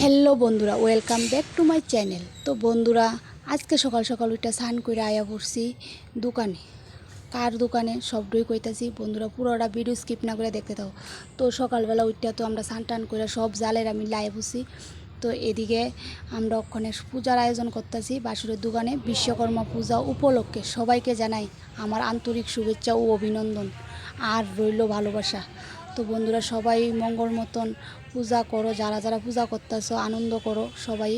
Hello বন্ধুরা, welcome back to my channel. তো বন্ধুরা, আজকে সকাল সকাল ওইটা স্নান করে আয়া পড়ছি দোকানে। কার দোকানে সবটাই কইতাছি বন্ধুরা, পুরোটা ভিডিও স্কিপ না করে দেখতে থাও। তো সকালবেলা ওইটা তো আমরা স্নান টান করে সব জালের আমি লাইয়ে বসি। তো এদিকে আমরা ওখানে পূজার আয়োজন করতেছি বাসুরের দোকানে। বিশ্বকর্মা পূজা উপলক্ষে সবাইকে জানাই আমার আন্তরিক শুভেচ্ছা ও অভিনন্দন আর রইল ভালোবাসা। তো বন্ধুরা, সবাই মঙ্গল মতন পূজা করো, যারা যারা পূজা করতেছো আনন্দ করো সবাই।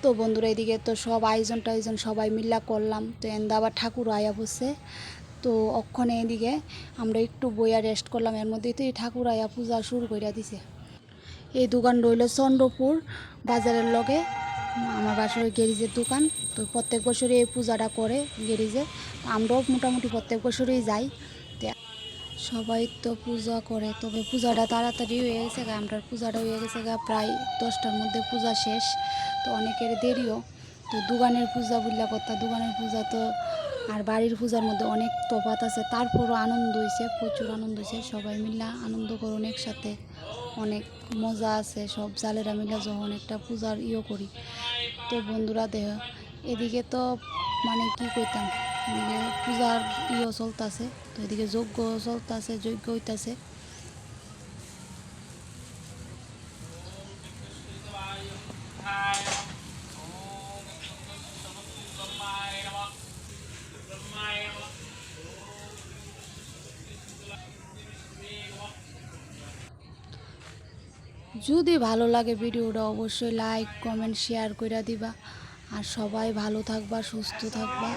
তো বন্ধুরা, এদিকে তো সব আয়োজন টায়োজন সবাই মিল্লা করলাম। তো এন্দা আবার ঠাকুর আয়া বসে। তো অক্ষণে এদিকে আমরা একটু বইয়া রেস্ট করলাম, এর মধ্যেই তো এই ঠাকুর আয়া পূজা শুরু করে দিছে। এই দোকান রইল চন্দ্রপুর বাজারের লগে আমার বাসুরের গ্যারেজের দোকান। তো প্রত্যেক বছরই এই পূজাটা করে গ্যারেজে। আমরাও মোটামুটি প্রত্যেক বছরই যাই। সবাই তো পূজা করে, তবে পূজাটা তাড়াতাড়ি হয়ে গেছে গা। আমরা পূজাটা হয়ে গেছে গা প্রায় 10টার মধ্যে পূজা শেষ। তো অনেকের দেরিও। তো দোকানের পূজা বললা কথা, দোকানের পূজা তো আর বাড়ির পূজার মধ্যে অনেক তফাৎ আছে। তারপরও আনন্দ হয়েছে, প্রচুর আনন্দ হয়েছে। সবাই মিলা আনন্দ করুন একসাথে, অনেক মজা আছে। সব জালেরা মিলা যখন একটা পূজার করি। তো বন্ধুরা দেহ এদিকে তো মানে কি কইতাম, এদিকে পূজার চলতেছে। তো এদিকে যজ্ঞ চলতেছে, যজ্ঞ হইতাছে। যদি ভালো লাগে ভিডিওটা অবশ্যই লাইক কমেন্ট শেয়ার করে দিবা। আর সবাই ভালো থাকবা, সুস্থ থাকবা,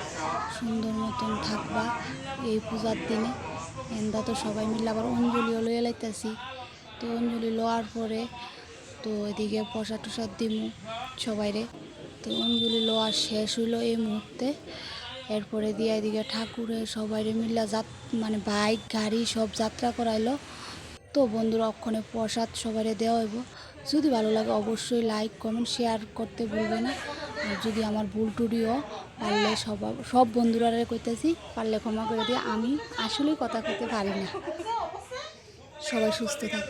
সুন্দর মতন থাকবা এই পূজার দিনে। এন্দা তো সবাই মিলে আবার অঞ্জলিও লইয়া লাইতেছি। তো অঞ্জলি লওয়ার পরে তো এদিকে প্রসাদ টসাদ দিমু সবাইরে। তো অঞ্জলি লওয়া শেষ হইলো এই মুহূর্তে। এরপরে দিয়ে এদিকে ঠাকুরের সবাইরে মিল্লা মানে বাইক গাড়ি সব যাত্রা করাইলো। তো বন্ধুরা, অক্ষণে প্রসাদ সবাইরে দেওয়া হইব। যদি ভালো লাগে অবশ্যই লাইক কমেন্ট শেয়ার করতে ভুলবে না। আর যদি আমার ভুল টুডিও পারলে সব বন্ধুরা কইতেছি, পারলে ক্ষমা করে দিয়ে। আমি আসলেই কথা কইতে পারি না। সবাই সুস্থ থাক।